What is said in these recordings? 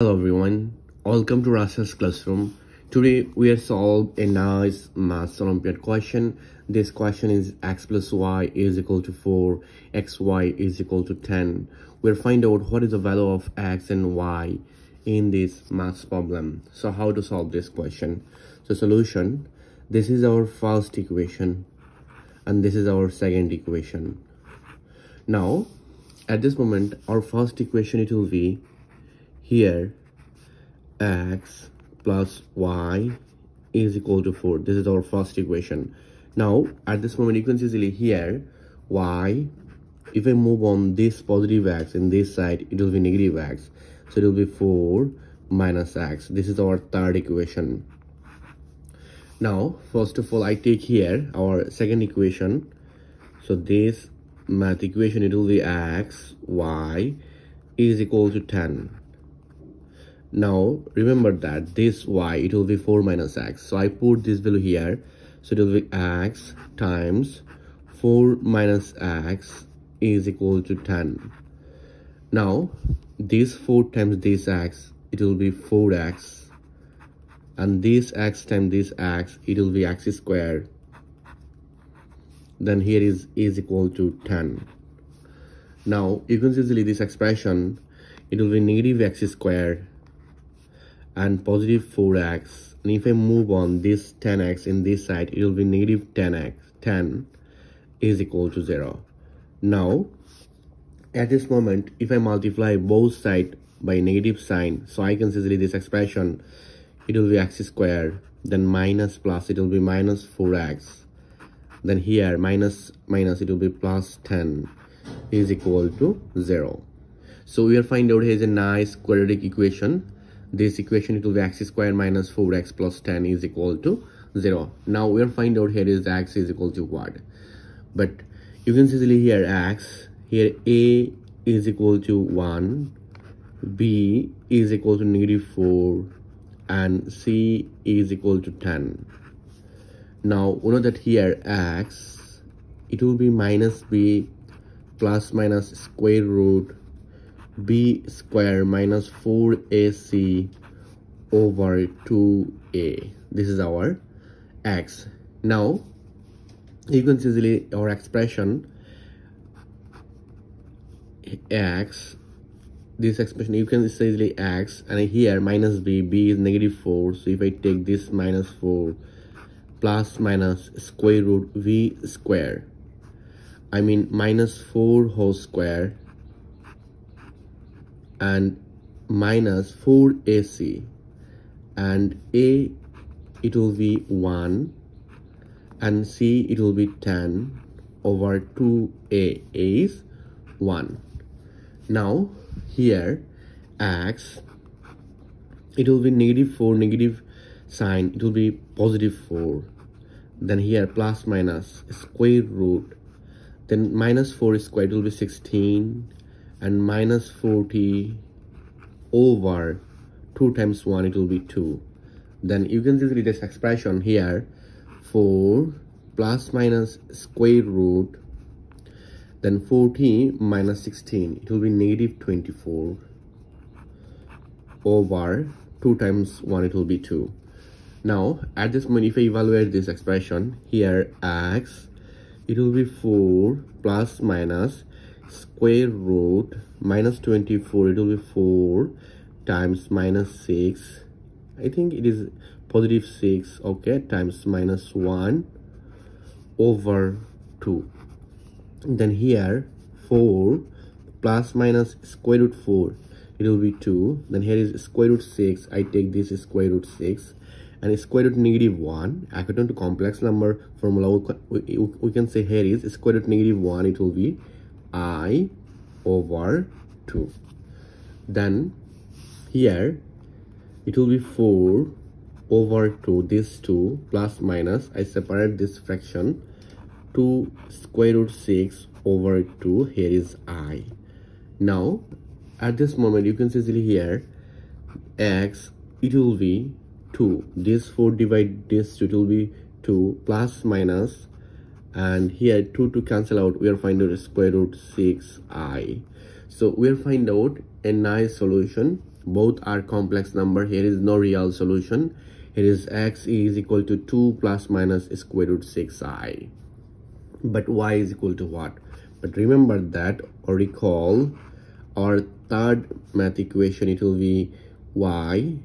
Hello everyone, welcome to Rashel's classroom. Today we are solve a nice maths Olympiad question. This question is x plus y is equal to 4, xy is equal to 10. We'll find out what is the value of x and y in this maths problem. So how to solve this question? So solution, this is our first equation and this is our second equation. Now at this moment our first equation, it will be here x plus y is equal to 4. This is our first equation. Now at this moment you can easily here y, if I move on this positive x in this side, it will be negative x, so it will be 4 minus x. This is our third equation. Now first of all I take here our second equation. So this math equation, it will be x y is equal to 10. Now remember that this y, it will be 4 minus x, so I put this value here, so it will be x times 4 minus x is equal to 10. Now this 4 times this x, it will be 4x, and this x times this x, it will be x squared. Then here is equal to 10. Now you can easily this expression, it will be negative x squared and positive 4x, and if I move on this 10x in this side, it will be negative 10x. 10 is equal to 0. Now at this moment if I multiply both sides by negative sign, so I can easily this expression, it will be x squared, then minus plus, it will be minus 4x, then here minus minus, it will be plus 10 is equal to 0. So we are finding out here is a nice quadratic equation. This equation, it will be x squared minus 4x plus 10 is equal to 0. Now we are finding out here is x is equal to what? But you can easily here x, here a is equal to 1, b is equal to negative 4, and c is equal to 10. Now we know that here x, it will be minus b plus minus square root b square minus 4ac over 2a. This is our x. Now you can easily our expression x, this expression you can easily x, and here minus b is negative 4, so if I take this minus 4 plus minus square root v square, I mean minus 4 whole square, and minus 4ac, and a it will be 1 and c it will be 10 over 2a is 1. Now here x, it will be negative 4, negative sign, it will be positive 4, then here plus minus square root, then minus 4 squared, it will be 16, and minus 40 over 2 times 1, it will be 2. Then you can easily this expression here 4 plus minus square root, then 40 minus 16, it will be negative 24 over 2 times 1, it will be 2. Now at this moment if I evaluate this expression here x, it will be 4 plus minus square root minus 24, it will be 4 times minus 6, I think it is positive 6, okay, times minus 1 over 2. Then here 4 plus minus square root 4, it will be 2, then here is square root 6, I take this square root 6, and square root negative 1 according to complex number formula, we can say here is square root negative 1, it will be I over 2. Then here it will be 4 over 2, this 2 plus minus, I separate this fraction, 2 square root 6 over 2, here is I. Now at this moment you can see here x, it will be 2, this 4 divide this 2, it will be 2 plus minus, and here 2 to cancel out, we are finding out square root 6i. So we'll find out a nice solution both are complex number. Here is no real solution. Here is x is equal to 2 plus minus square root 6i, but y is equal to what? But remember that, or recall our third math equation, it will be y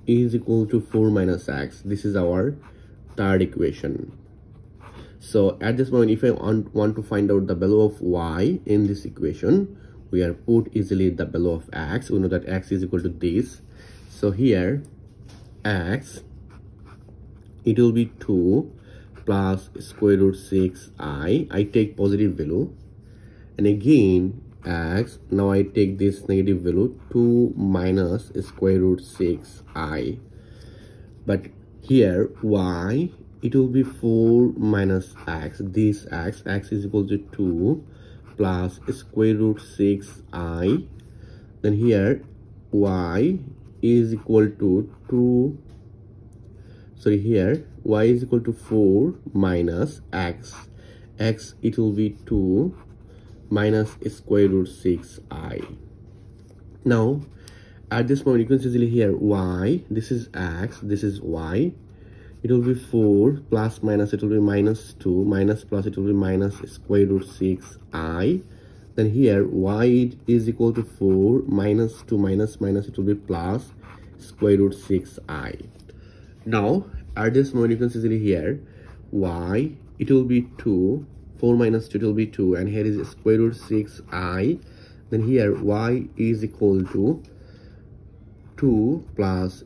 is equal to 4 minus x. This is our third equation. So at this moment, if I want to find out the value of y in this equation, we are put easily the value of x. We know that x is equal to this. So here x, it will be 2 plus square root 6i. I take positive value, and again x, now I take this negative value, 2 minus square root 6i. But here y, it will be 4 minus x. This x is equal to 2 plus square root 6i. Then here y is equal to 2, sorry, here y is equal to 4 minus x. X, it will be 2 minus square root 6i. Now at this point, you can easily here y, this is x, this is y. It will be 4 plus minus, it will be minus 2, minus plus, it will be minus square root 6i. Then here y is equal to 4 minus 2 minus minus, it will be plus square root 6i. Now at this moment, you can easily here y, it will be 2, 4 minus 2, it will be 2, and here is square root 6i. Then here y is equal to 2 plus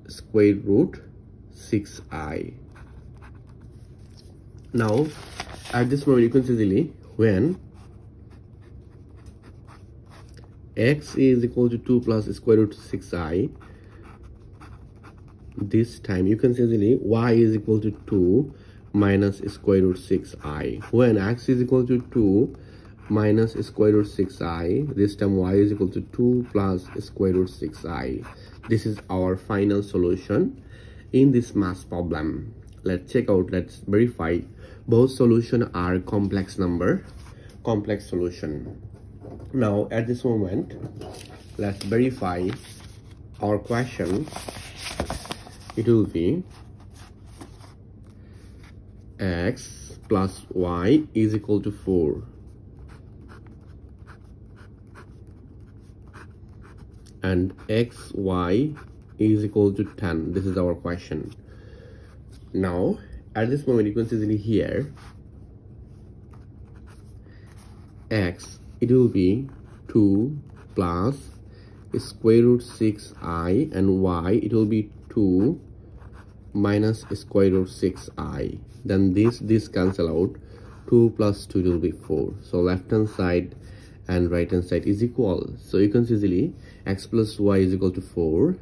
square root 6i. Now at this moment, you can easily, when x is equal to 2 plus square root 6i, this time you can easily y is equal to 2 minus square root 6i. When x is equal to 2 minus square root 6i, this time y is equal to 2 plus square root 6i. This is our final solution in this math problem. Let's check out, let's verify. Both solutions are complex number, complex solution. Now at this moment, let's verify our question. It will be x plus y is equal to 4. And xy is equal to 10. This is our question. Now at this moment, you can easily here x, it will be 2 plus square root 6i, and y, it will be 2 minus square root 6i. Then this cancel out, 2 plus 2 will be 4. So left hand side and right hand side is equal. So you can easily x plus y is equal to 4,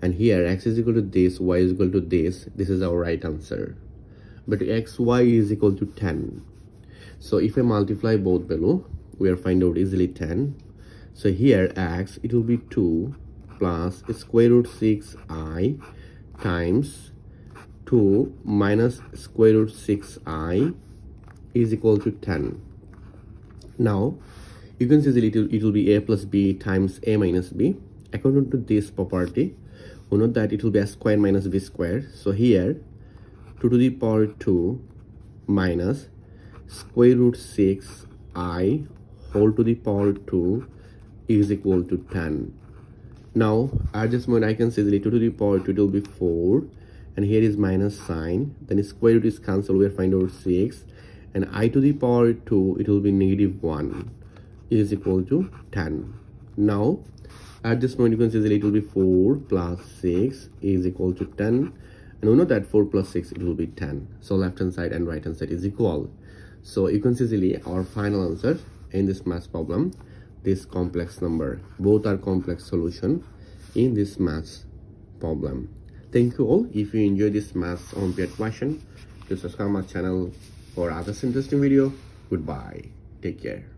and here x is equal to this, y is equal to this. This is our right answer. But xy is equal to 10. So if I multiply both value, we are find out easily 10. So here x, it will be 2 plus square root 6i times 2 minus square root 6i is equal to 10. Now you can see it will be a plus b times a minus b. According to this property, we know that it will be a square minus b square. So here 2 to the power 2 minus square root 6i whole to the power 2 is equal to 10. Now at this moment, I can say that 2 to the power 2, it will be 4, and here is minus sign, then square root is cancelled, we will find out 6, and I to the power 2, it will be negative 1 is equal to 10. Now at this point, you can say that it will be 4 plus 6 is equal to 10, and we know that 4 plus 6, it will be 10. So left hand side and right hand side is equal. So you can see our final answer in this math problem, this complex number. Both are complex solution in this math problem. Thank you all. If you enjoy this math Olympiad question, please subscribe my channel for other interesting video. Goodbye. Take care.